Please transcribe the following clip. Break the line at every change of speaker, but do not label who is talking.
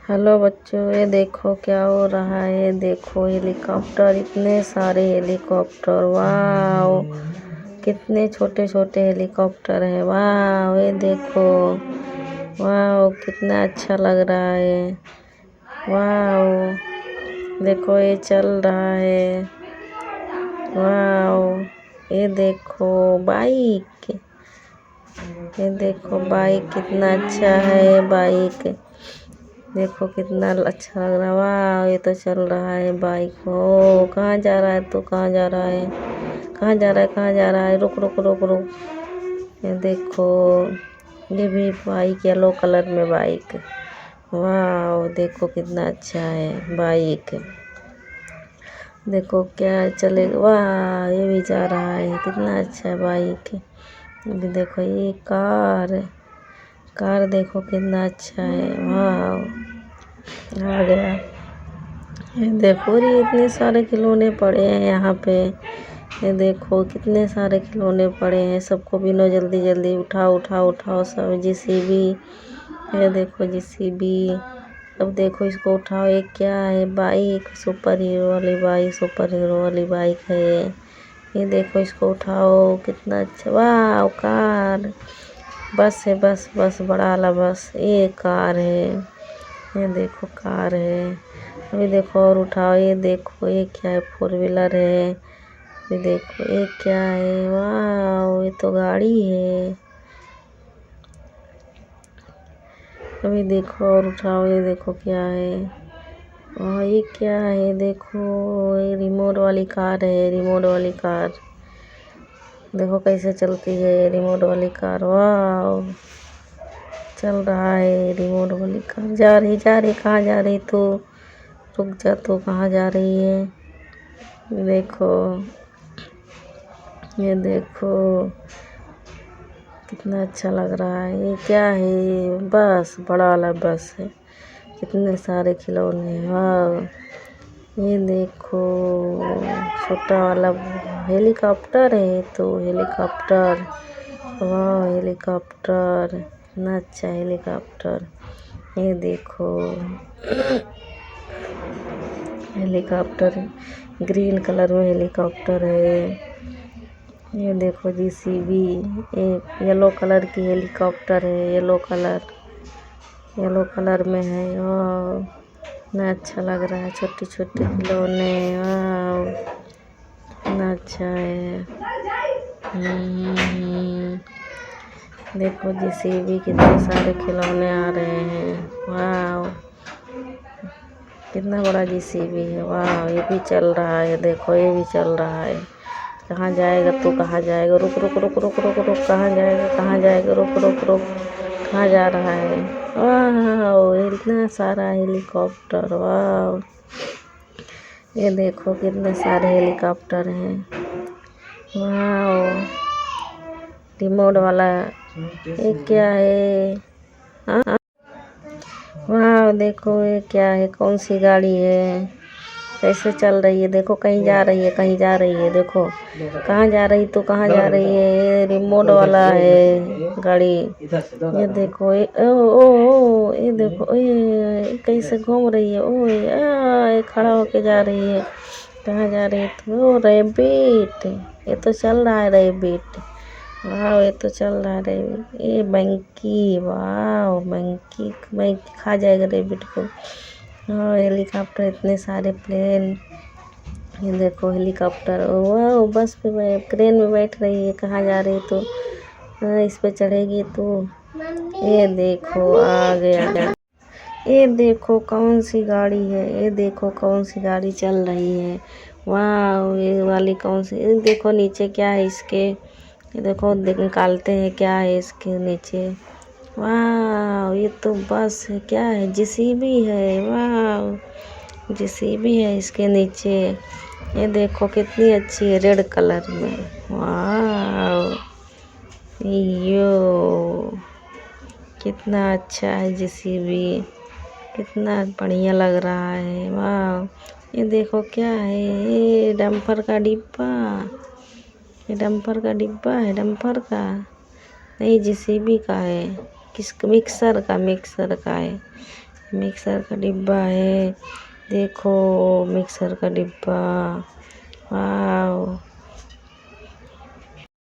Hello बच्चों, ये देखो क्या हो रहा है। ये देखो हेलीकॉप्टर, इतने सारे हेलीकॉप्टर। वाह, कितने छोटे छोटे हेलीकॉप्टर हैं। वाह, ये देखो। वाह, कितना अच्छा लग रहा है। वाह, देखो ये चल रहा है। वाह, ये देखो बाइक। ये देखो बाइक, कितना अच्छा है बाइक। देखो कितना अच्छा लग रहा है। वाह, ये तो चल रहा है बाइक। ओ, कहाँ जा रहा है तू? कहाँ जा रहा है? कहाँ जा रहा है? कहाँ जा रहा है? रुक रुक रुक रुक। ये देखो, ये भी बाइक, येलो कलर में बाइक। वाह, देखो कितना अच्छा है बाइक। देखो क्या चलेगा। वाह, ये भी जा रहा है। कितना अच्छा है बाइक। अभी देखो ये कार। कार देखो कितना अच्छा है। वाह, आ गया। ये देखो, ये इतने सारे खिलौने पड़े हैं यहाँ पे। ये देखो कितने सारे खिलौने पड़े हैं। सबको बिनो, जल्दी जल्दी उठाओ उठाओ उठाओ सब। जेसीबी, ये देखो जेसीबी। अब देखो इसको उठाओ। ये क्या है? बाइक, सुपर हीरो वाली बाइक। सुपर हीरो वाली बाइक है ये देखो, इसको उठाओ। कितना अच्छा। वाह, कार। बस है, बस बस, बड़ा वाला बस। ये कार है। ये देखो कार है। अभी देखो और उठाओ। ये देखो ये क्या है? फोर व्हीलर है। ये देखो ये क्या है? वाह, ये तो गाड़ी है। अभी देखो और उठाओ। ये देखो क्या है? और ये क्या है? देखो, ये रिमोट वाली कार है। रिमोट वाली कार देखो कैसे चलती है। रिमोट वाली कार। वाह, चल रहा है रिमोट वाली कार। जा रही जा रही। कहाँ जा रही तू? रुक जा, तू कहाँ जा रही है? देखो, ये देखो कितना अच्छा लग रहा है। ये क्या है? बस, बड़ा वाला बस है। कितने सारे खिलौने। वाह, ये देखो छोटा वाला हेलीकॉप्टर है। तो हेलीकॉप्टर। वाह, हेलीकॉप्टर कितना अच्छा हेलीकॉप्टर। ये देखो हेलीकॉप्टर, ग्रीन कलर में हेलीकॉप्टर है। ये देखो जेसीबी, ये येलो कलर की हेलीकॉप्टर है। येलो कलर में है। वाह, कितना अच्छा लग रहा है। छोटे छोटे खिलौने। वाह, कितना अच्छा है। देखो जेसीबी, कितने सारे खिलौने आ रहे हैं। वाह, कितना बड़ा जेसीबी है। वाह, ये भी चल रहा है। देखो ये भी चल रहा है। कहाँ जाएगा तू? कहाँ जाएगा? रुक रुक रुक रुक रुक रुक। कहाँ जाएगा? कहाँ जाएगा? रुक रुक रुक। कहाँ जा रहा है? वाह, इतना सारा हेलीकॉप्टर। वाह, ये देखो कितने सारे हेलीकॉप्टर हैं। वाह, रिमोट वाला। ये क्या है? हाँ, वाह, देखो ये क्या है? कौन सी गाड़ी है? कैसे चल रही है? देखो कहीं जा रही है, कहीं जा रही है। देखो कहाँ जा रही? तो कहाँ जा रही है? ये रिमोट वाला है गाड़ी। ये देखो ये, ओ ओ ओ, ये देखो ये कैसे घूम रही है। ओ ये खड़ा होके जा रही है। कहाँ जा रही है? तो रैबिट, ये तो चल रहा है रैबिट। वाह, ये तो चल रहा है रैबिट। ये मंकी। वाह, मंकी मंकी खा जाएगा रैबिट को। हाँ, हेलीकॉप्टर, इतने सारे प्लेन। ये देखो हेलीकॉप्टर। वाह, बस पे क्रेन में बैठ रही है। कहाँ जा रही तो? हाँ, इस पे चढ़ेगी तो। ये देखो आ गया। ये देखो कौन सी गाड़ी है? ये देखो कौन सी गाड़ी चल रही है। वाह, ये वाली कौन सी? ये देखो नीचे क्या है इसके। ये देखो निकालते हैं क्या है इसके नीचे। वाह, ये तो बस है। क्या है? जेसीबी है। वाह, जेसीबी है इसके नीचे। ये देखो कितनी अच्छी है, रेड कलर में। वाह, यो कितना अच्छा है जेसीबी। कितना बढ़िया लग रहा है। वाह, ये देखो क्या है? ये डंपर का डिब्बा। ये डंपर का डिब्बा है। डंपर का नहीं, जेसीबी का है। मिक्सर का है। मिक्सर का डिब्बा है। देखो मिक्सर का डिब्बा। वाह